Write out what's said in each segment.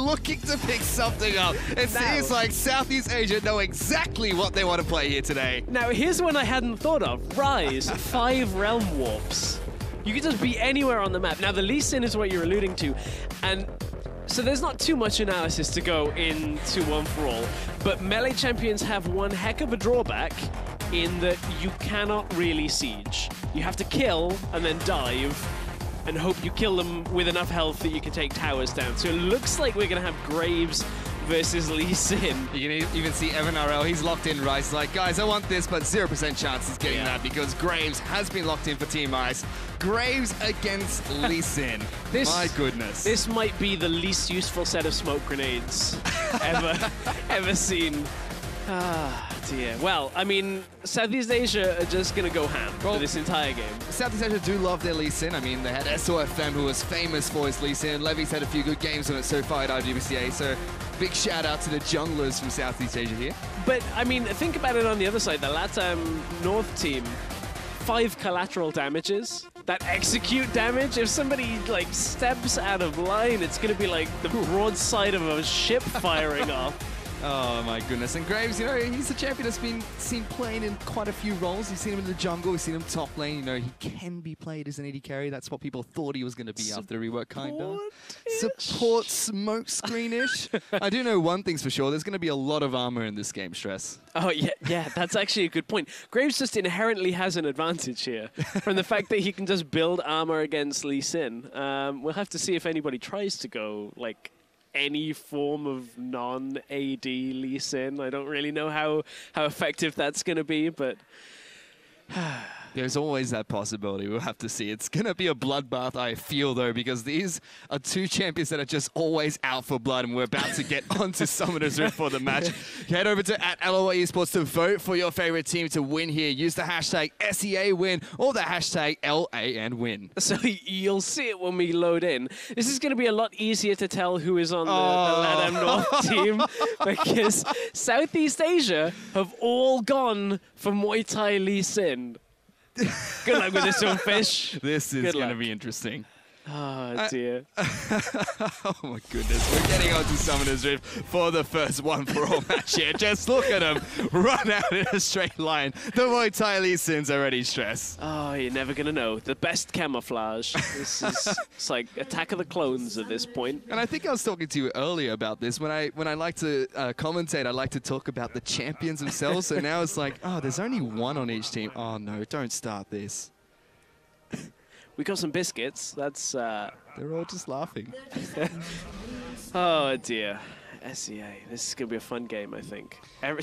looking to pick something up. It seems like Southeast Asia know exactly what they want to play here today. Now, here's one I hadn't thought of. Rise, 5 realm warps. You can just be anywhere on the map. Now, the Lee Sin is what you're alluding to, and so there's not too much analysis to go into One For All, but melee champions have one heck of a drawback in that you cannot really siege. You have to kill and then dive and hope you kill them with enough health that you can take towers down. So it looks like we're going to have Graves versus Lee Sin. You can even see Evan RL, he's locked in Rice. Like, guys, I want this, but 0% chance he's getting that because Graves has been locked in for Team Ice. Graves against Lee Sin. My goodness. This might be the least useful set of smoke grenades ever seen. Ah, dear. Well, I mean, Southeast Asia are just going to go ham for this entire game. Southeast Asia do love their Lee Sin. I mean, they had SOFM, who was famous for his Lee Sin. Levy's had a few good games on it so far at IWC, so big shout out to the junglers from Southeast Asia here. But, I mean, think about it on the other side. The LATAM North team, 5 collateral damages. That execute damage, if somebody, like, steps out of line, it's going to be like the broadside of a ship firing off. Oh my goodness. And Graves, you know, he's a champion that's been seen playing in quite a few roles. You've seen him in the jungle, you've seen him top lane. You know, he can be played as an AD carry. That's what people thought he was going to be after the rework, kind of. Support smoke screen-ish. I do know one thing's for sure. There's going to be a lot of armor in this game, Stress. Oh, yeah, that's actually a good point. Graves just inherently has an advantage here from the fact that he can just build armor against Lee Sin. We'll have to see if anybody tries to go, like, any form of non-AD Lee Sin. I don't really know how effective that's going to be, but there's always that possibility. We'll have to see. It's going to be a bloodbath, I feel, though, because these are 2 champions that are just always out for blood, and we're about to get onto Summoner's Rift for the match. Head over to @LOL Esports to vote for your favorite team to win here. Use the hashtag SEAWin or the hashtag LANWin. So you'll see it when we load in. This is going to be a lot easier to tell who is on the LATAM North team because Southeast Asia have all gone for Muay Thai Lee Sin. Good luck with this one, Fish. This is going to be interesting. Oh, dear. Oh, my goodness. We're getting on to Summoner's Rift for the first One For All match here. Just look at him run out in a straight line. The Muay Thai Lee Sin's already stressed. Oh, you're never going to know. The best camouflage. This is it's like Attack of the Clones at this point. And I think I was talking to you earlier about this. When I like to commentate, I like to talk about the champions themselves. So now it's like, oh, there's only one on each team. Oh, no, don't start this. We got some biscuits. That's they're all just laughing. Oh dear. SEA. This is gonna be a fun game, I think.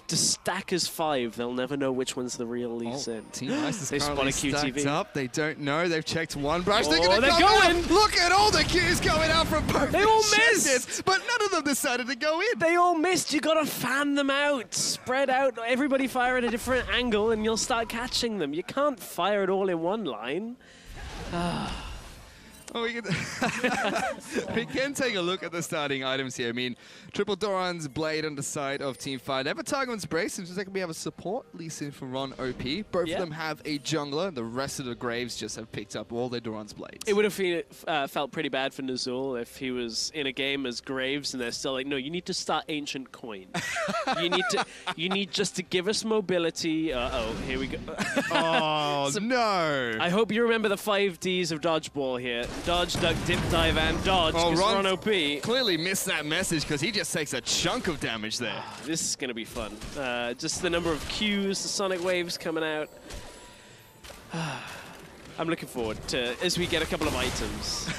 To stack as 5, they'll never know which one's the real Lee Sin. Team Ice is they spot a QTV. stacked up. They don't know. They've checked one brush. Oh, they're going. Look at all the Qs going out from both. They all missed, but none of them decided to go in. They all missed. You gotta fan them out, spread out. Everybody fire at a different angle, and you'll start catching them. You can't fire it all in one line. Oh, we can take a look at the starting items here. I mean, Triple Doran's Blade on the side of Team Fire. Never Targon's Brace. Seems like we have a support. Lee Sin from Ron OP. Both of them have a jungler. The rest of the Graves just have picked up all their Doran's Blades. It would have felt pretty bad for Nazul if he was in a game as Graves and they're still like, no, you need to start Ancient Coin. you need just to give us mobility. Uh-oh, here we go. Oh, no. I hope you remember the 5 Ds of Dodgeball here. Dodge, duck, dip, dive, and dodge. Oh, Ron OP clearly missed that message because he just takes a chunk of damage there. This is going to be fun. Just the number of Qs, the sonic waves coming out. I'm looking forward to as we get a couple of items.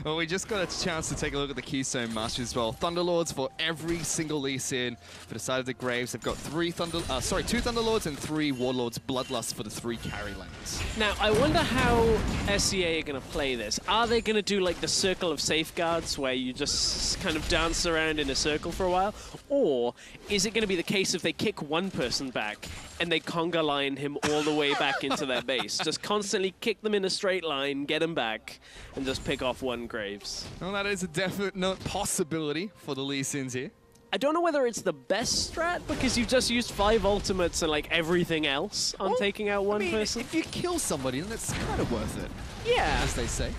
Well, we just got a chance to take a look at the Keystone Masters as well. Thunderlords for every single Lee Sin. For the side of the Graves, they've got 2 Thunderlords and 3 Warlords Bloodlust for the 3 carry lanes. Now, I wonder how SEA are going to play this. Are they going to do like the circle of safeguards where you just kind of dance around in a circle for a while? Or is it going to be the case if they kick one person back and they conga line him all the way back into their base? Just constantly kick them in a straight line, get them back, and just pick off one Graves. Well, that is a definite possibility for the Lee Sins here. I don't know whether it's the best strat because you've just used 5 ultimates and like everything else on taking out one person. If you kill somebody, then it's kind of worth it. Yeah. As they say.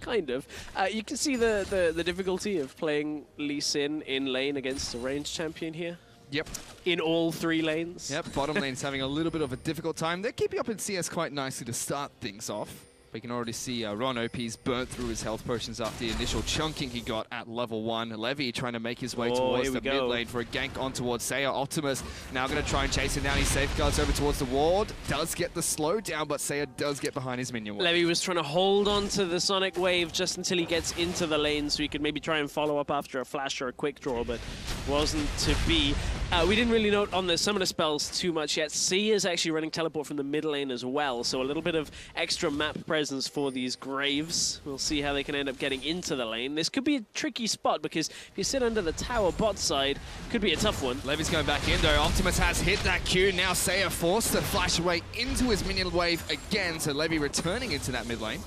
kind of. You can see the difficulty of playing Lee Sin in lane against a ranged champion here. Yep. In all 3 lanes. Yep, bottom lane's having a little bit of a difficult time. They're keeping up in CS quite nicely to start things off. We can already see Ron OP's burnt through his health potions after the initial chunking he got at level 1. Levy trying to make his way towards the mid lane for a gank on towards Saya. Optimus now going to try and chase him down. He safeguards over towards the ward. Does get the slow down, but Saya does get behind his minion ward. Levy was trying to hold on to the Sonic Wave just until he gets into the lane so he could maybe try and follow up after a flash or a quick draw, but wasn't to be. We didn't really note on the summoner spells too much yet. Sia is actually running teleport from the mid lane as well, so a little bit of extra map presence for these Graves. We'll see how they can end up getting into the lane. This could be a tricky spot because if you sit under the tower bot side, could be a tough one. Levy's going back in though. Optimus has hit that Q. Now Saya forced to flash away into his minion wave again, so Levy returning into that mid lane.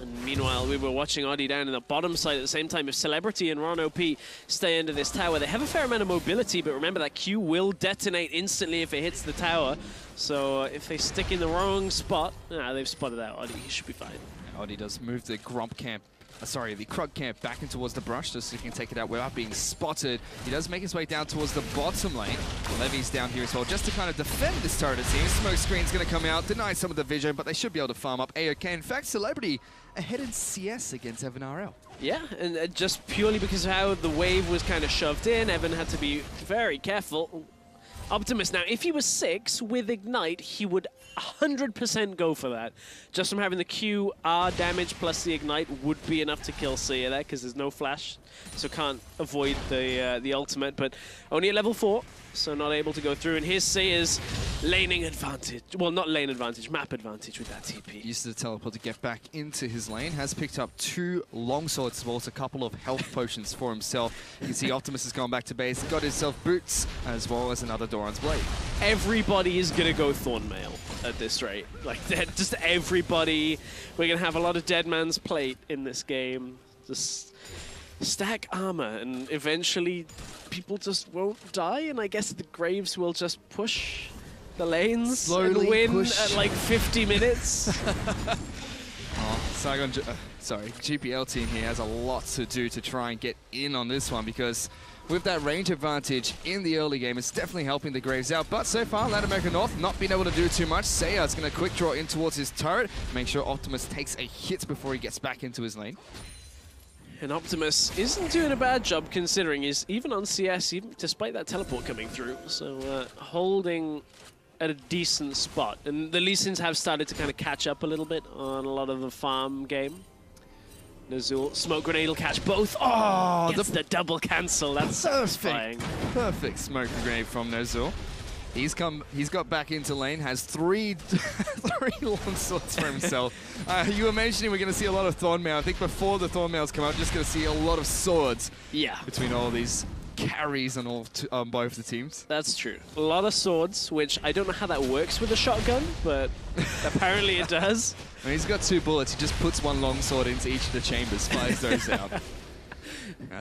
And meanwhile, we were watching Oddie down in the bottom side at the same time. If Celebrity and Ron OP stay under this tower, they have a fair amount of mobility, but remember that Q will detonate instantly if it hits the tower. So if they stick in the wrong spot, they've spotted out Oddie. He should be fine. Oddie does move the Grump camp, the Krug camp back in towards the brush just so he can take it out without being spotted. He does make his way down towards the bottom lane. Levy's down here as well just to kind of defend this turret, it seems. Smoke screen's going to come out, deny some of the vision, but they should be able to farm up AOK. In fact, Celebrity ahead in CS against Evan RL. Yeah, and just purely because of how the wave was kind of shoved in, Evan had to be very careful. Optimus, now, if he was 6 with Ignite, he would 100% go for that. Just from having the Q, R damage plus the Ignite would be enough to kill Sia there, because there's no flash, so can't avoid the ultimate, but only at level 4, so not able to go through. And here's Sia's laning advantage. Well, not lane advantage, map advantage with that TP. Used the teleport to get back into his lane, has picked up 2 longswords as well as a couple of health potions for himself. You can see Optimus has gone back to base, got himself boots, as well as another Doran's Blade. Everybody is going to go Thornmail at this rate. Like, just everybody. We're going to have a lot of Dead Man's Plate in this game. Just stack armor, and eventually people just won't die, and I guess the Graves will just push the lanes slowly and win at like 50 minutes. Saigon, GPL team here has a lot to do to try and get in on this one, because with that range advantage in the early game, it's definitely helping the Graves out. But so far, Latin America North not been able to do too much. Saya's going to quick draw in towards his turret, make sure Optimus takes a hit before he gets back into his lane. And Optimus isn't doing a bad job considering he's even on CS, even despite that teleport coming through. So holding at a decent spot. And the Lee Sins have started to kind of catch up a little bit on a lot of the farm game. Nazul, smoke grenade will catch both. Oh, the double cancel. That's satisfying. Perfect smoke grenade from Nazul. He's got back into lane, has 3 long swords for himself. You were mentioning we're going to see a lot of Thornmail. I think before the Thornmails come out, we're just going to see a lot of swords between all these carries on both the teams. That's true. A lot of swords, which I don't know how that works with a shotgun, but apparently it does. When he's got 2 bullets, he just puts 1 long sword into each of the chambers, fires those out.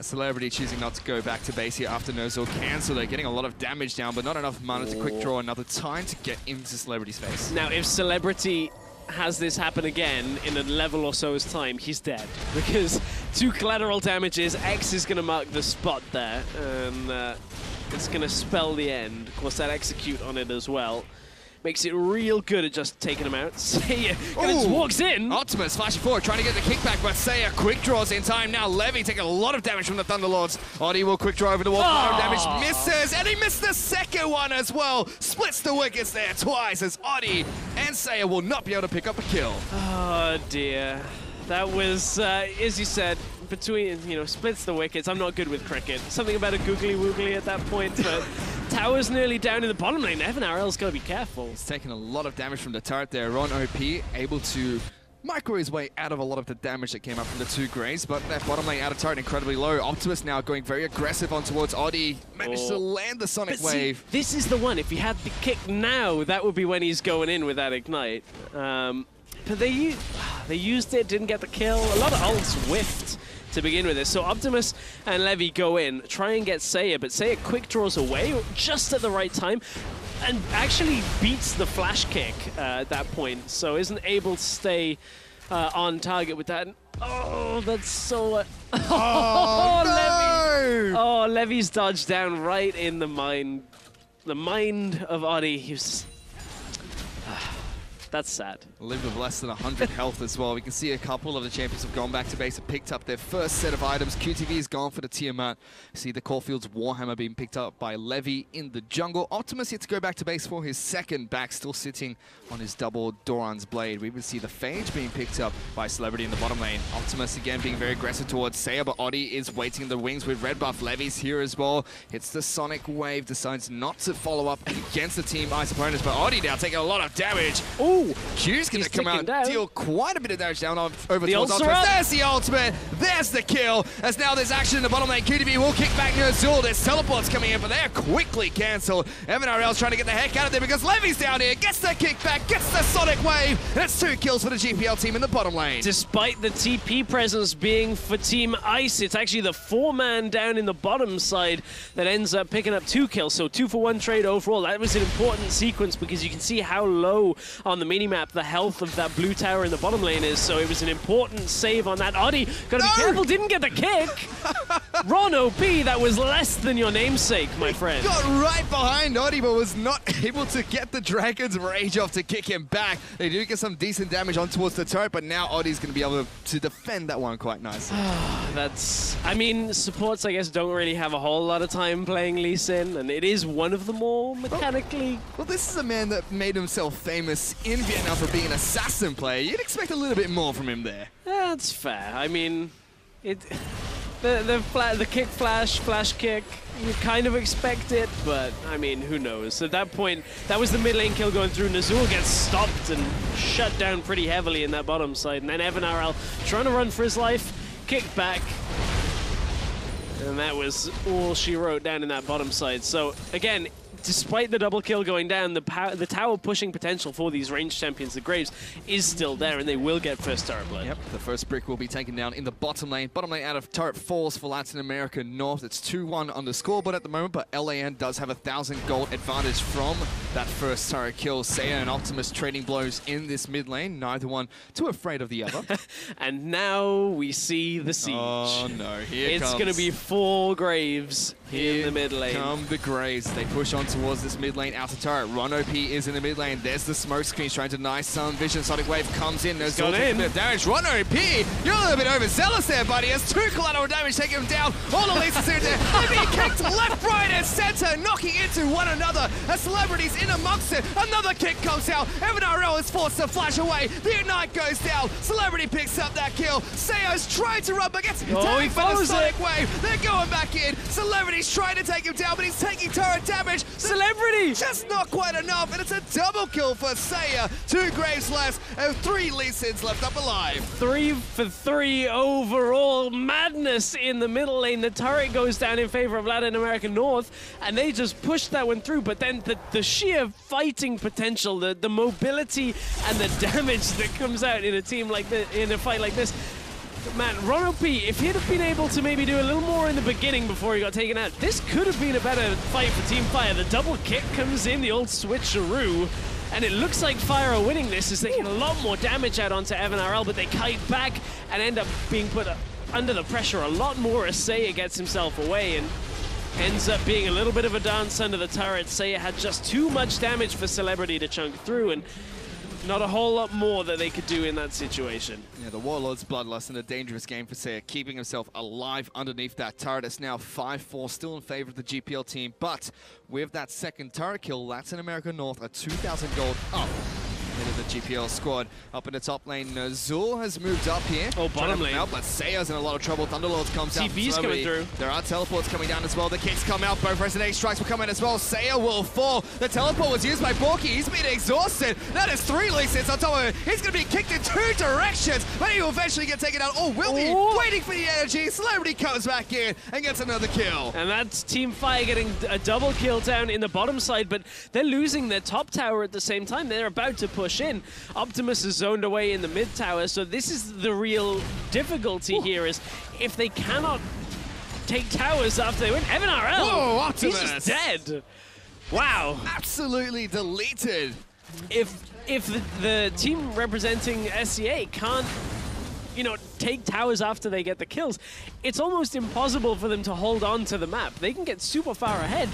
Celebrity choosing not to go back to base here after Nozul cancel. They're getting a lot of damage down, but not enough mana to quick draw another time to get into Celebrity's face. Now, if Celebrity has this happen again in a level or so's time, he's dead. Because 2 collateral damages, X is going to mark the spot there, and it's going to spell the end. Of course, that execute on it as well makes it real good at just taking him out. Saya just walks in. Optimus flashing forward, trying to get the kickback, but Saya quick draws in time. Now Levy taking a lot of damage from the Thunderlords. Oddie will quick draw over the wall. Damage misses, and he missed the second one as well. Splits the wickets there twice as Oddie and Saya will not be able to pick up a kill. Oh dear. That was, as you said, between, splits the wickets. I'm not good with cricket. Something about a googly woogly at that point, but tower's nearly down in the bottom lane. Evan RL's got to be careful. He's taking a lot of damage from the turret there. Ron OP able to micro his way out of a lot of the damage that came up from the 2 Grays, but that bottom lane out of turret incredibly low. Optimus now going very aggressive on towards Oddie. Managed to land the Sonic Wave. See, this is the one. If he had the kick now, that would be when he's going in with that Ignite. But they used it, didn't get the kill. A lot of ults whiffed to begin with this. So Optimus and Levy go in, try and get Saya, but Saya quick draws away just at the right time and actually beats the flash kick at that point, so isn't able to stay on target with that. Oh, that's so... Oh, Levy! no! Oh, Levy's dodged down right in the mind of Oddie. He was just... That's sad. Lived with less than 100 health as well. We can see a couple of the champions have gone back to base and picked up their first set of items. QTV is gone for the Tiamat. See the Caulfield's Warhammer being picked up by Levy in the jungle. Optimus yet to go back to base for his second back, still sitting on his double Doran's blade. We would see the Phage being picked up by Celebrity in the bottom lane. Optimus again being very aggressive towards Saya, but Oddie is waiting in the wings with red buff. Levy's here as well. Hits the Sonic Wave, decides not to follow up against the Team Ice opponents, but Oddie now taking a lot of damage. Ooh! Q's going to come out and deal quite a bit of damage down over towards Optimus. There's the ultimate. There's the kill. As now there's action in the bottom lane. QTV will kick back near Azul. There's teleports coming in, but they're quickly cancelled. MNRL's trying to get the heck out of there because Levy's down here. Gets the kickback, gets the Sonic Wave. And it's 2 kills for the GPL team in the bottom lane. Despite the TP presence being for Team Ice, it's actually the 4-man down in the bottom side that ends up picking up 2 kills. So 2-for-1 trade overall. That was an important sequence because you can see how low on the minimap the health of that blue tower in the bottom lane is, so it was an important save on that. Oddie, gotta be careful, didn't get the kick. Ron OP, that was less than your namesake, my friend. Got right behind Oddie, but was not able to get the Dragon's Rage off to kick him back. They do get some decent damage on towards the turret, but now Oddie's gonna be able to defend that one quite nicely. I mean, supports, I guess, don't really have a whole lot of time playing Lee Sin, and it is one of the more mechanically... Well, this is a man that made himself famous in Vietnam for being an assassin player. You'd expect a little bit more from him there. That's fair. I mean, the kick flash kick, you kind of expect it, but I mean, who knows? At that point, that was the mid lane kill going through. Nazul gets stopped and shut down pretty heavily in that bottom side, and then Evan RL trying to run for his life, kick back, and that was all she wrote down in that bottom side. So again, despite the double kill going down, the tower pushing potential for these ranged champions, the Graves, is still there, and they will get first turret blood. Yep, the first brick will be taken down in the bottom lane. Bottom lane out of turret falls for Latin America North. It's 2-1 on the scoreboard at the moment, but LAN does have 1,000 gold advantage from that first turret kill. Saya and Optimus trading blows in this mid lane, neither one too afraid of the other. And now we see the siege. Oh no, here it's going to be 4 Graves in the mid lane. Come the Graves. They push on towards this mid lane outer turret. Ron OP is in the mid lane. There's the smoke screen trying to nice sun vision. Sonic Wave comes in. There's a bit of damage. Ron OP, you're a little bit overzealous there, buddy. Has 2 collateral damage taking him down. All the Lisa's in there. They're being kicked left, right, and center, knocking into one another. A Celebrity's in amongst it. Another kick comes out. Evan RL is forced to flash away. The Ignite goes down. Celebrity picks up that kill. Sayo's trying to run, but gets tagged by the Sonic Wave. They're going back in. Celebrity's trying to take him down, but he's taking turret damage. Celebrity! Just not quite enough, and it's a double kill for Saya. 2 Graves left, and 3 Lee Sins left up alive. 3 for 3 overall. Madness in the middle lane. The turret goes down in favor of Latin America North, and they just pushed that one through, but then the sheer fighting potential, the mobility and the damage that comes out in a team like this, in a fight like this. Man, Ron OP, if he'd have been able to maybe do a little more in the beginning before he got taken out, this could have been a better fight for Team Fire. The double kick comes in, the old switcheroo, and it looks like Fire are winning this as they get a lot more damage out onto Evan RL, but they kite back and end up being put under the pressure a lot more as Saya gets himself away and ends up being a little bit of a dance under the turret. Saya had just too much damage for Celebrity to chunk through, and not a whole lot more that they could do in that situation. Yeah, the Warlord's Bloodlust in a dangerous game for Saya, keeping himself alive underneath that turret. It's now 5-4, still in favor of the GPL team, but with that second turret kill, Latin America North are 2,000 gold up of the GPL squad. Up in the top lane, Nazul has moved up here. Oh, bottom lane. Out, but Saya's in a lot of trouble. Thunderlords comes out. TV's coming through. There are teleports coming down as well. The kicks come out. Both Resident 8 strikes will come in as well. Saya will fall. The teleport was used by Borky. He's been exhausted. That is 3 Lee Sins on top of it. He's going to be kicked in 2 directions, but he will eventually get taken out. Oh, will he? Waiting for the energy. Celebrity comes back in and gets another kill. And that's Team Fire getting a double kill down in the bottom side, but they're losing their top tower at the same time. They're about to push in. Optimus is zoned away in the mid tower, so this is the real difficulty here, is if they cannot take towers after they win. Evan RL, whoa, Optimus. He's just dead. Wow. Absolutely deleted. If the team representing SCA can't you know, take towers after they get the kills, it's almost impossible for them to hold on to the map. They can get super far ahead,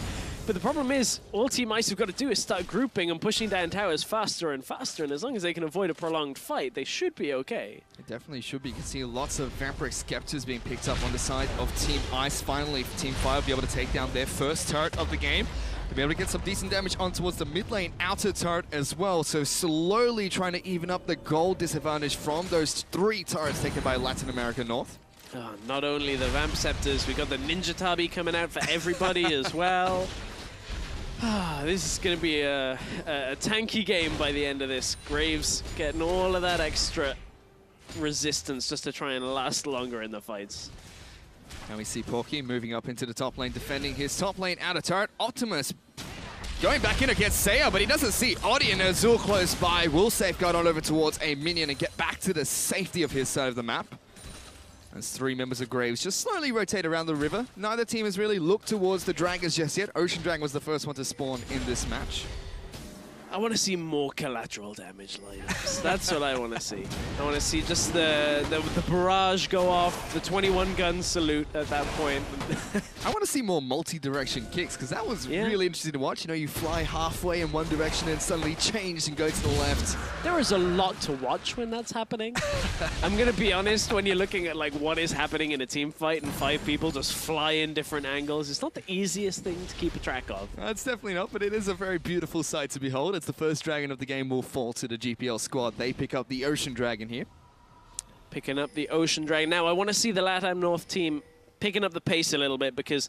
but the problem is, all Team Ice have got to do is start grouping and pushing down towers faster and faster, and as long as they can avoid a prolonged fight, they should be okay. It definitely should be. You can see lots of Vampiric Scepters being picked up on the side of Team Ice. Finally, Team Fire will be able to take down their first turret of the game. They'll be able to get some decent damage on towards the mid lane outer turret as well. So slowly trying to even up the gold disadvantage from those 3 turrets taken by Latin America North. Oh, not only the Vamp Scepters, we got the Ninja Tabi coming out for everybody as well. This is going to be a tanky game by the end of this. Graves getting all of that extra resistance just to try and last longer in the fights. And we see Porky moving up into the top lane, defending his top lane outer turret. Optimus going back in against Saya, but he doesn't see Odi and Azul close by. Will safeguard on over towards a minion and get back to the safety of his side of the map. As 3 members of Graves just slowly rotate around the river. Neither team has really looked towards the Dragons just yet. Ocean Dragon was the first one to spawn in this match. I want to see more collateral damage lineups. That's what I want to see. I want to see just the barrage go off, the 21 gun salute at that point. I want to see more multi-direction kicks, because that was really interesting to watch. You know, you fly halfway in one direction and suddenly change and go to the left. There is a lot to watch when that's happening. I'm going to be honest, when you're looking at like what is happening in a team fight and 5 people just fly in different angles, it's not the easiest thing to keep a track of. It's definitely not, but it is a very beautiful sight to behold. It's the first dragon of the game will fall to the GPL squad. They pick up the Ocean Dragon here. Picking up the Ocean Dragon. Now, I want to see the LATAM North team picking up the pace a little bit because,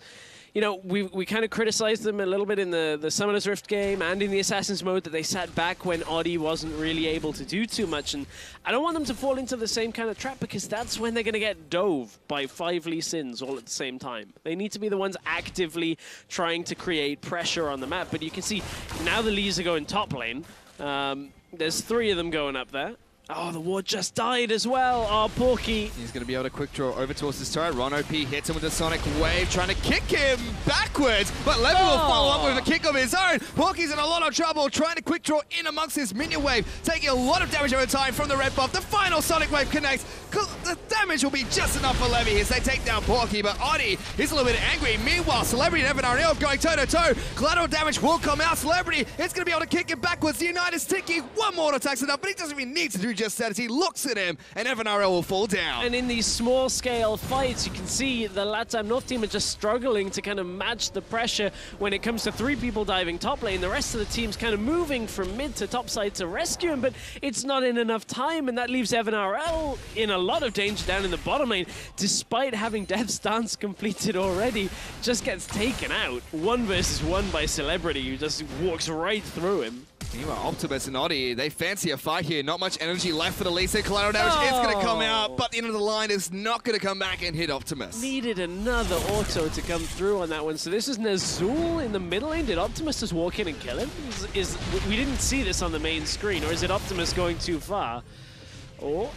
you know, we kind of criticized them a little bit in the Summoner's Rift game and in the Assassin's mode that they sat back when Odi wasn't really able to do too much. And I don't want them to fall into the same kind of trap because that's when they're going to get dove by 5 Lee Sins all at the same time. They need to be the ones actively trying to create pressure on the map. But you can see now the Lees are going top lane. There's 3 of them going up there. Oh, the ward just died as well. Oh, Porky. He's going to be able to quick draw over towards his turret. Ron OP hits him with the Sonic Wave, trying to kick him backwards. But Levy will follow up with a kick of his own. Porky's in a lot of trouble, trying to quick draw in amongst his minion wave, taking a lot of damage over time from the red buff. The final Sonic Wave connects. The damage will be just enough for Levy as they take down Porky, but Odi is a little bit angry. Meanwhile, Celebrity and Evan Ariel going toe-to-toe. Collateral damage will come out. Celebrity is going to be able to kick him backwards. The United's ticking. One more attack's enough, but he doesn't even need to do just that as he looks at him, and Evan Ariel will fall down. And in these small-scale fights, you can see the LATAM North team are just struggling to kind of match the pressure when it comes to 3 people diving top lane. The rest of the team's kind of moving from mid to top side to rescue him, but it's not in enough time, and that leaves Evan Ariel in a lot of danger down in the bottom lane. Despite having Death's Dance completed already, just gets taken out. 1 versus 1 by Celebrity, who just walks right through him. Meanwhile, Optimus and Odi, they fancy a fight here. Not much energy left for the Lisa. Collateral damage is going to come out, but the end of the line is not going to come back and hit Optimus. Needed another auto to come through on that one. So this is Nazul in the middle lane. Did Optimus just walk in and kill him? We didn't see this on the main screen, or is it Optimus going too far? Oh,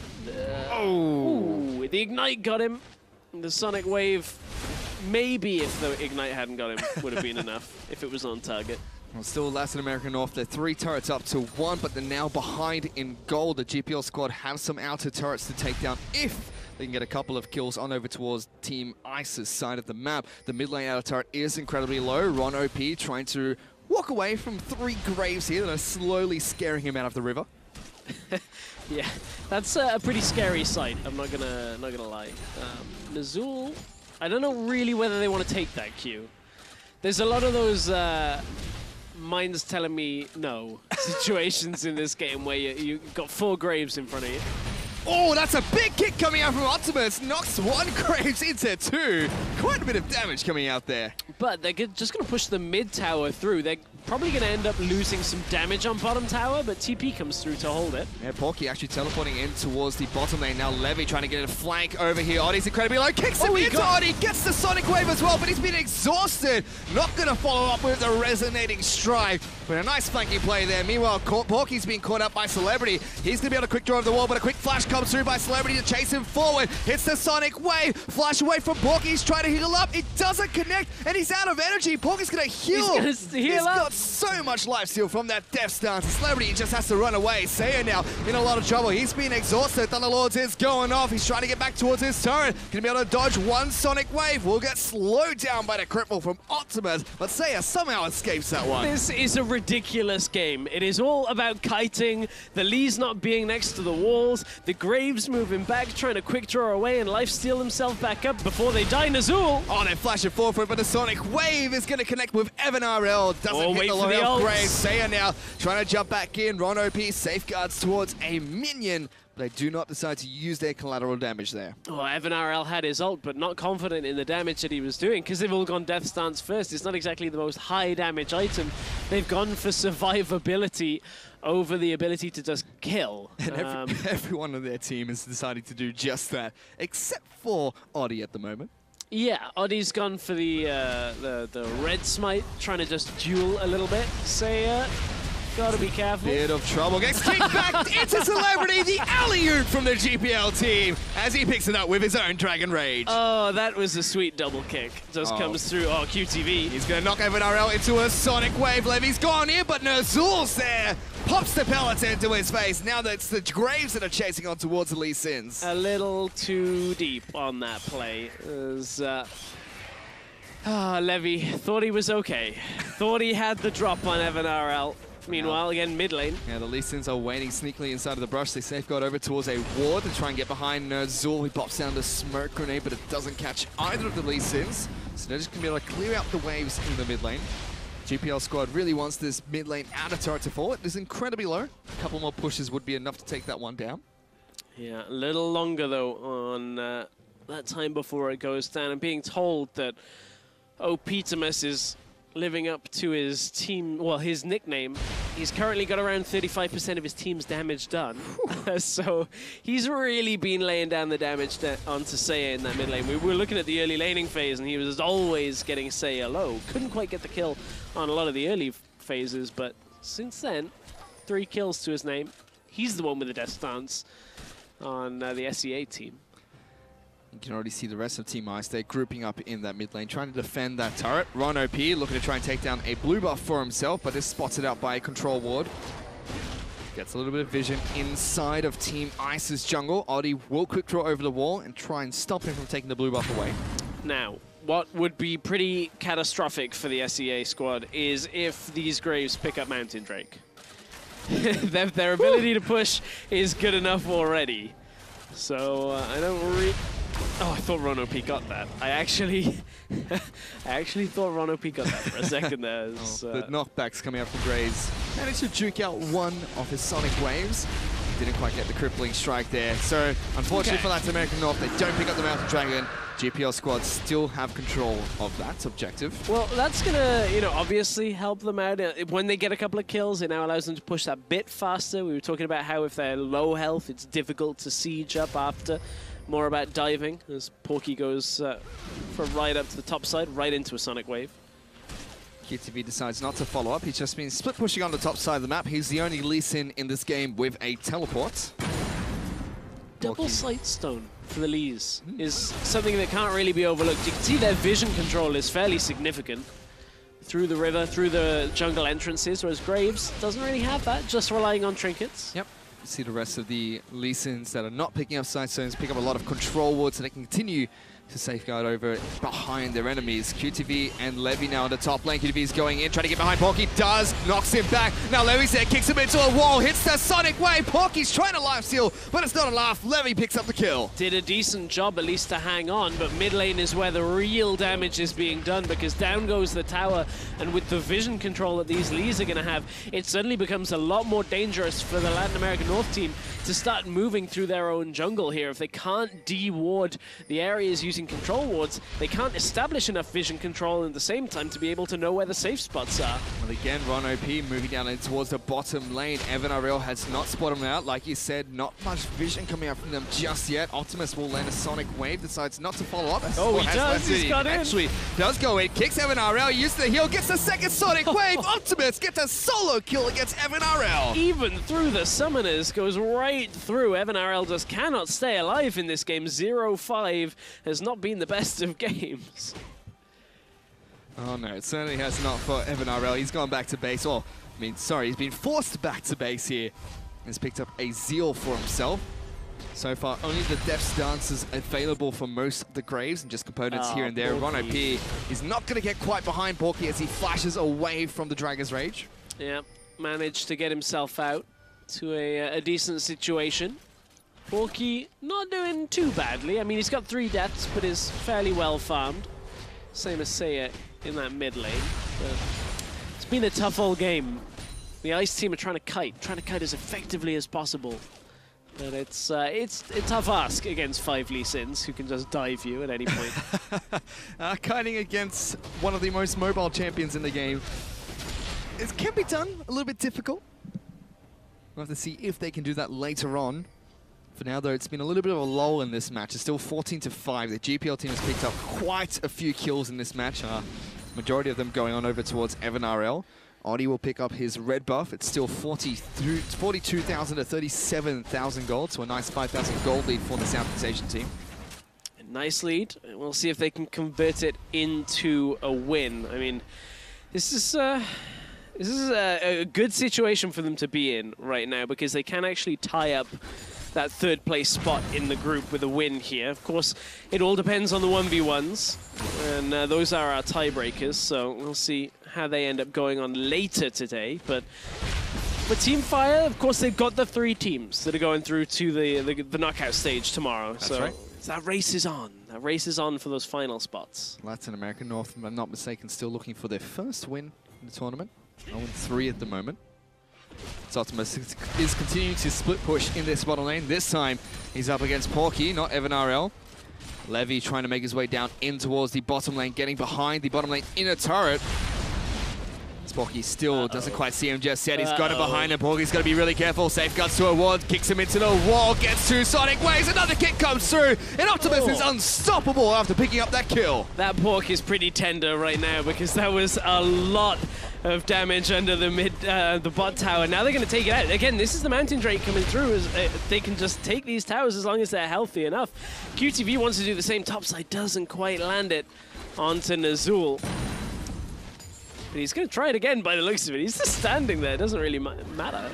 ooh, the Ignite got him. The Sonic Wave, maybe if the Ignite hadn't got him, would have been enough if it was on target. Well, still Latin America North, they're 3 turrets up to 1, but they're now behind in gold. The GPL squad have some outer turrets to take down if they can get a couple of kills on over towards Team Ice's side of the map. The mid lane outer turret is incredibly low. Ron OP trying to walk away from 3 Graves here that are slowly scaring him out of the river. Yeah, that's a pretty scary sight. I'm not gonna lie. Nazul, I don't know really whether they want to take that Q. There's a lot of those minds telling me no situations in this game where you got 4 Graves in front of you. Oh, that's a big kick coming out from Optimus. Knocks 1 Graves into 2. Quite a bit of damage coming out there. But they're just going to push the mid tower through. They're probably going to end up losing some damage on bottom tower, but TP comes through to hold it. Yeah, Porky actually teleporting in towards the bottom lane. Now Levy trying to get a flank over here. Odi's incredibly low. Kicks him into Odi. Gets the Sonic Wave as well, but he's been exhausted. Not going to follow up with the resonating strike. But a nice flanking play there. Meanwhile, Porky's being caught up by Celebrity. He's going to be able to quick draw over the wall, but a quick flash comes through by Celebrity to chase him forward. Hits the Sonic Wave. Flash away from Porky. He's trying to heal up. It doesn't connect, and he's out of energy. Porky's going to heal. He's going to heal up. got so much life steal from that death stance. Celebrity just has to run away. Seiya now in a lot of trouble. He's been exhausted. Thunderlords is going off. He's trying to get back towards his turret. Gonna be able to dodge one Sonic Wave. Will get slowed down by the cripple from Optimus, but Seiya somehow escapes that one. This is a ridiculous game. It is all about kiting, the Lee's not being next to the walls, the Graves moving back, trying to quick draw away and life steal himself back up before they die. Nazul! Oh, they're flashing forward, but the Sonic Wave is going to connect with Evan RL. Doesn't hit the L'Oreal Graves. Seiya now trying to jump back in. Ron OP safeguards towards a minion. They do not decide to use their collateral damage there. Oh, Evan RL had his ult, but not confident in the damage that he was doing because they've all gone Death Stance first. It's not exactly the most high damage item. They've gone for survivability over the ability to just kill. And everyone on their team is deciding to do just that, except for Oddie at the moment. Yeah, Oddie's gone for the red smite, trying to just duel a little bit. Seiya, gotta be careful. Bit of trouble. Gets kicked back into Celebrity. The alley-oop from the GPL team as he picks it up with his own Dragon Rage. Oh, that was a sweet double kick. Just comes through. Oh, QTV. He's going to knock Evan RL into a Sonic Wave. Levy's gone here, but Nazul's there. Pops the pellets into his face. Now that's the Graves that are chasing on towards the Lee Sins. A little too deep on that play. Levy thought he was okay. Thought he had the drop on Evan RL. Meanwhile, again, mid lane. Yeah, the Lee Sins are waiting sneakily inside of the brush. They safeguard over towards a ward to try and get behind Nazul. He pops down the smoke grenade, but it doesn't catch either of the Lee Sins. So they're just going to be able to clear out the waves in the mid lane. GPL squad really wants this mid lane outer turret to fall. It is incredibly low. A couple more pushes would be enough to take that one down. Yeah, a little longer, though, on that time before it goes down. I'm being told that Optimus is living up to his team, well, his nickname. He's currently got around 35% of his team's damage done. So he's really been laying down the damage onto Seiya in that mid lane. We were looking at the early laning phase, and he was always getting Seiya low. Couldn't quite get the kill on a lot of the early phases, but since then, 3 kills to his name. He's the one with the death stance on the SEA team. You can already see the rest of Team Ice. They're grouping up in that mid lane, trying to defend that turret. Ron OP looking to try and take down a blue buff for himself, but is spotted out by a control ward. Gets a little bit of vision inside of Team Ice's jungle. Oddie will quick draw over the wall and try and stop him from taking the blue buff away. Now, what would be pretty catastrophic for the SEA squad is if these Graves pick up Mountain Drake. their ability to push is good enough already. So I don't really... Oh, I thought Ron OP got that. I actually thought Ron OP got that for a second there. The knockbacks coming up from Graves. Managed to juke out one of his Sonic Waves. Didn't quite get the crippling strike there. So, unfortunately for Latin American North, they don't pick up the Mountain Dragon. GPL squads still have control of that objective. Well, that's going to, obviously help them out. When they get a couple of kills, it now allows them to push that bit faster. We were talking about how if they're low health, it's difficult to siege up after. More about diving, as Porky goes from right up to the top side, right into a Sonic Wave. QTV decides not to follow up. He's just been split pushing on the top side of the map. He's the only Lee Sin in this game with a teleport. Double Sight Stone for the Lees is something that can't really be overlooked. You can see their vision control is fairly significant through the river, through the jungle entrances, whereas Graves doesn't really have that, just relying on trinkets. Yep. See the rest of the Lee Sins that are not picking up side stones, pick up a lot of control wards so they can continue to safeguard over behind their enemies. QTV and Levy now on the top lane. QTV is going in, trying to get behind Porky. Does, knocks him back. Now Levy's there, kicks him into a wall, hits the Sonic Wave. Porky's trying to life steal, but it's not enough. Levy picks up the kill. Did a decent job at least to hang on, but mid lane is where the real damage is being done because down goes the tower, and with the vision control that these Lees are going to have, it suddenly becomes a lot more dangerous for the Latin American North team to start moving through their own jungle here. If they can't de-ward the areas using control wards, they can't establish enough vision control at the same time to be able to know where the safe spots are. Well, again, Ron OP moving down in towards the bottom lane. Evan RL has not spotted him out. Like you said, not much vision coming out from them just yet. Optimus will land a Sonic Wave, decides not to follow up. Oh, he does. He's got in. Actually, does go in, kicks Evan RL, uses the heal, gets the second Sonic Wave. Optimus gets a solo kill against Evan RL. Even through the summoners, goes right through. Evan RL just cannot stay alive in this game. 0-5 has not been the best of games. Oh no, it certainly has not for Evan RL. He's gone back to base. Oh, I mean, sorry, he's been forced back to base here. He's picked up a Zeal for himself. So far, only the Depth Stances available for most of the Graves and just components here and there. Ron OP is not going to get quite behind Porky as he flashes away from the Dragon's Rage. Yeah, managed to get himself out to a decent situation. Porky not doing too badly. I mean, he's got 3 deaths, but is fairly well farmed. Same as Seiya in that mid lane. But it's been a tough old game. The Ice team are trying to kite as effectively as possible. But it's a tough ask against 5 Lee Sins, who can just dive you at any point. Kiting against one of the most mobile champions in the game. It can be done, a little bit difficult. We'll have to see if they can do that later on. For now, though, it's been a little bit of a lull in this match. It's still 14-5. The GPL team has picked up quite a few kills in this match. Majority of them going on over towards Evan RL. Audi will pick up his red buff. It's still 42,000 to 37,000 gold, so a nice 5,000 gold lead for the Southeast Asian team. A nice lead. We'll see if they can convert it into a win. I mean, this is a good situation for them to be in right now because they can actually tie up that 3rd place spot in the group with a win here. Of course, it all depends on the 1v1s, and those are our tiebreakers, so we'll see how they end up going on later today. But for Team Fire, of course, they've got the 3 teams that are going through to the knockout stage tomorrow. That's so right. That race is on. That race is on for those final spots. Latin America North, if I'm not mistaken, still looking for their first win in the tournament. 0-3 at the moment. So Optimus is continuing to split push in this bottom lane. This time, he's up against Porky, not Evan RL. Levy trying to make his way down in towards the bottom lane, getting behind the bottom lane inner turret. Porky still doesn't quite see him just yet. He's got it behind him. Porky's got to be really careful. Safeguards to a ward, kicks him into the wall, gets 2 Sonic Waves. Another kick comes through, and Optimus is unstoppable after picking up that kill. That Pork is pretty tender right now because that was a lot of damage under the bot tower. Now they're going to take it out. Again, this is the Mountain Drake coming through. They can just take these towers as long as they're healthy enough. QTV wants to do the same topside, doesn't quite land it onto Nazul. But he's going to try it again by the looks of it. He's just standing there. It doesn't really matter.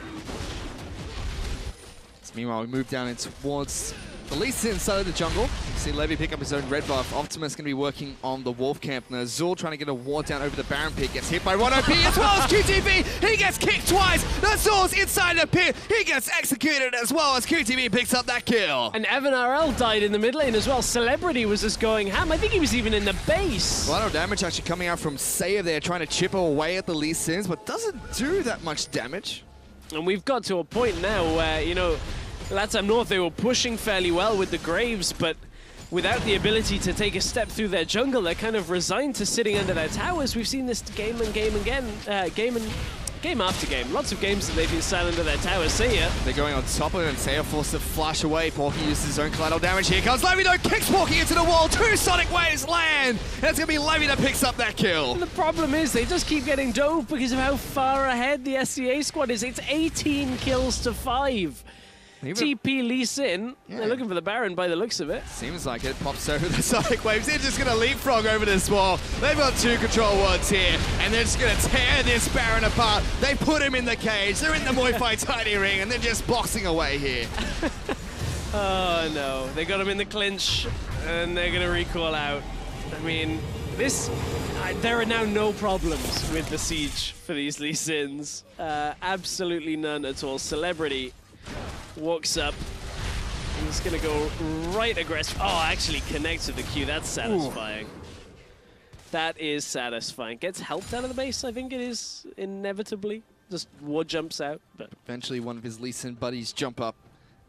So meanwhile, we move down in towards the least inside of the jungle. You see Levy pick up his own red buff. Optimus going to be working on the Wolf Camp. Nazul trying to get a ward down over the Baron pit. Gets hit by Ron OP as well as QTV. He gets kicked twice. Nazul's inside the pit. He gets executed as well as QTV picks up that kill. And Evan RL died in the mid lane as well. Celebrity was just going ham. I think he was even in the base. A lot of damage actually coming out from Seiya there, trying to chip away at the Lee Sins, but doesn't do that much damage. And we've got to a point now where, you know, Latam North, they were pushing fairly well with the Graves, but without the ability to take a step through their jungle, they're kind of resigned to sitting under their towers. We've seen this game after game. Lots of games that they've been sat under their towers. Seiya. They're going on top of it, and Seiya forced to flash away. Porky uses his own collateral damage. Here comes Levy, though, kicks Porky into the wall. 2 Sonic Waves land, and it's going to be Levy that picks up that kill. And the problem is they just keep getting dove because of how far ahead the SCA squad is. It's 18 kills to 5. TP Lee Sin, they're looking for the Baron by the looks of it. Seems like it. Pops over the Sonic Waves. They're just going to leapfrog over this wall. They've got 2 control wards here, and they're just going to tear this Baron apart. They put him in the cage. They're in the Muay Thai tiny ring, and they're just boxing away here. Oh, no. They got him in the clinch, and they're going to recall out. I mean, there are now no problems with the siege for these Lee Sins. Absolutely none at all. Celebrity walks up and he's gonna go right aggressive. Oh, actually connects to the Q. That's satisfying. Ooh. That is satisfying. Gets helped out of the base, I think it is, inevitably. Just ward jumps out. But eventually one of his Lee Sin buddies jump up,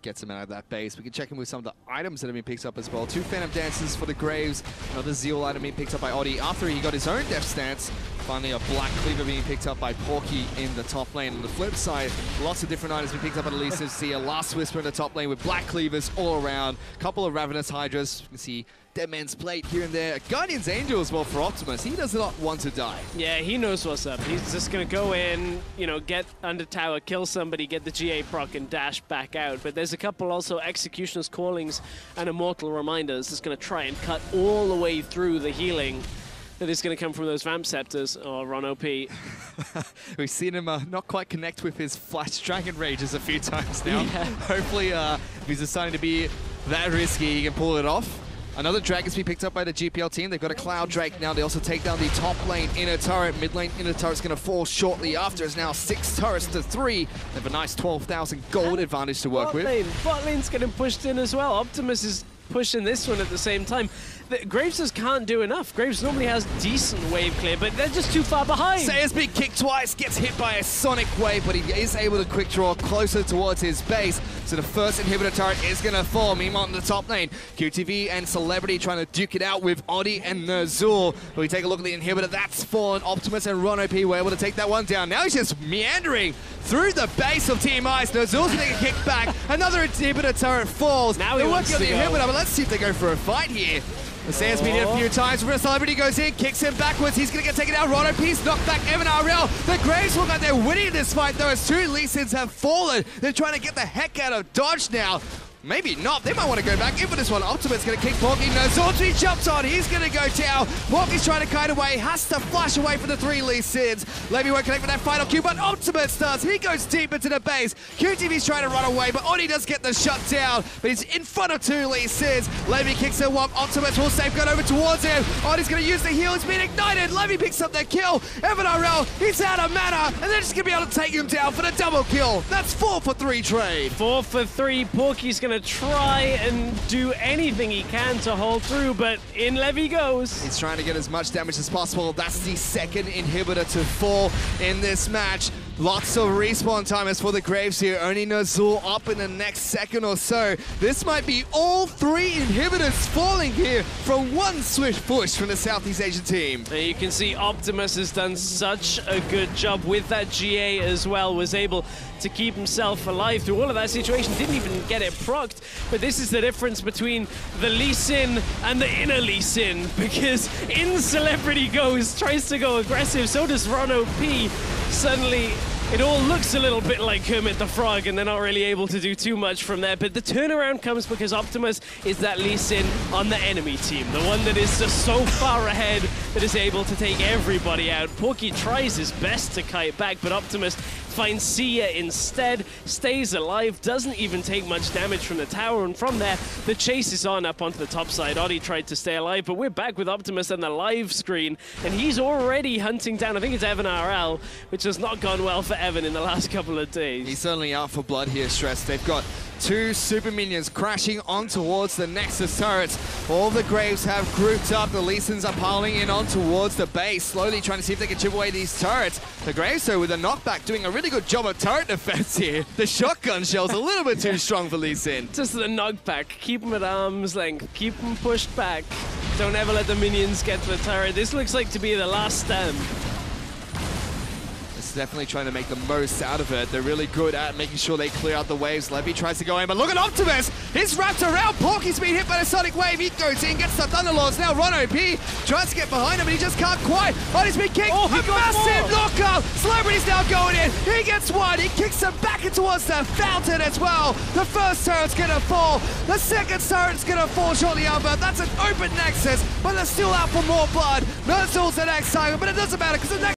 gets him out of that base. We can check in with some of the items that have been picked up as well. 2 Phantom Dances for the Graves. Another Zeal item being picked up by Audi after he got his own Death Stance. Finally, a Black Cleaver being picked up by Porky in the top lane. On the flip side, lots of different items being picked up by the Lee Sins. See a Last Whisper in the top lane with Black Cleavers all around. A couple of Ravenous Hydras. You can see Dead Man's Plate here and there. A Guardian's Angel as well for Optimus. He does not want to die. Yeah, he knows what's up. He's just going to go in, you know, get under tower, kill somebody, get the GA proc, and dash back out. But there's a couple also Executioner's Callings and Immortal Reminders that's going to try and cut all the way through the healing that is going to come from those Vamp Scepters or Ron OP. We've seen him not quite connect with his Flash Dragon Rages a few times now. Yeah. Hopefully, if he's deciding to be that risky, he can pull it off. Another Dragon's being picked up by the GPL team. They've got a Cloud Drake now. They also take down the top lane inner turret. Mid lane inner turret's going to fall shortly after. It's now 6 turrets to 3. They have a nice 12,000 gold advantage to work with. Bot lane's getting pushed in as well. Optimus is pushing this one at the same time. Graves just can't do enough. Graves normally has decent wave clear, but they're just too far behind. Sayer's been kicked twice, gets hit by a Sonic Wave, but he is able to quick draw closer towards his base. So the first inhibitor turret is going to fall. Meanwhile, in the top lane, QTV and Celebrity trying to duke it out with Oddie and Nazul. But we take a look at the inhibitor. That's fallen. Optimus and Ron OP were able to take that one down. Now he's just meandering through the base of Team Ice. Nazul's going to get kicked back. Another inhibitor turret falls. Now he They're wants working on to the go. inhibitor, but let's see if they go for a fight here. The Sayer's been hit a few times. Celebrity goes in, kicks him backwards. He's going to get taken out. Rono Peace knocked back Evan RL. The Graves look like they're winning this fight, though, as 2 Lee Sins have fallen. They're trying to get the heck out of dodge now. Maybe not. They might want to go back in for this one. Optimus going to kick Porky. No, Zortri jumps on. He's going to go down. Porky's trying to kite away. Has to flash away from the 3 Lee Sins. Levy won't connect with that final Q, but Optimus does. He goes deep into the base. QTV's trying to run away, but Oni does get the shut down. But he's in front of 2 Lee Sins. Levy kicks a womp. Optimus will safeguard over towards him. Oni's going to use the heal. He's been ignited. Levy picks up the kill. Evan RL, he's out of mana, and they're just going to be able to take him down for the double kill. That's 4 for 3 trade. 4 for 3. Porky's going to try and do anything he can to hold through, but in Levy goes. He's trying to get as much damage as possible. That's the second inhibitor to fall in this match. Lots of respawn timers for the Graves here. Only Nazul up in the next second or so. This might be all 3 inhibitors falling here from one swift push from the Southeast Asian team. And you can see Optimus has done such a good job with that GA as well. Was able to keep himself alive through all of that situation. Didn't even get it procced. But this is the difference between the Lee Sin and the inner Lee Sin. Because in Celebrity goes, tries to go aggressive. So does Ron OP. Suddenly, it all looks a little bit like Kermit the Frog, and they're not really able to do too much from there. But the turnaround comes because Optimus is that Lee Sin on the enemy team, the one that is just so far ahead that is able to take everybody out. Porky tries his best to kite back, but Optimus finds Sia instead, stays alive, doesn't even take much damage from the tower, and from there, the chase is on up onto the top side. Oddie tried to stay alive, but we're back with Optimus on the live screen, and he's already hunting down, I think it's Evan RL, which has not gone well for Evan in the last couple of days. He's certainly out for blood here, Stress. They've got 2 super minions crashing on towards the Nexus turrets. All the Graves have grouped up. The Lee Sins are piling in on towards the base, slowly trying to see if they can chip away these turrets. The Graves, though, with a knockback, doing a really good job of turret defense here. The shotgun shell's a little bit too strong for Lee Sin. Just the knockback. Keep them at arm's length. Keep them pushed back. Don't ever let the minions get to the turret. This looks like to be the last stand. It's definitely trying to make the most out of it. They're really good at making sure they clear out the waves. Levy tries to go in, but look at Optimus! He's wrapped around. Porky's been hit by the Sonic Wave. He goes in, gets the Thunderlords. Now Ron OP tries to get behind him, but he just can't quite. Oh, he's been kicked. Oh, a massive knockup. Celebrity's now going in. He gets one. He kicks him back in towards the fountain as well. The first turret's going to fall. The second turret's going to fall shortly after. That's an open Nexus, but they're still out for more blood. Nazul's the next target, but it doesn't matter because the next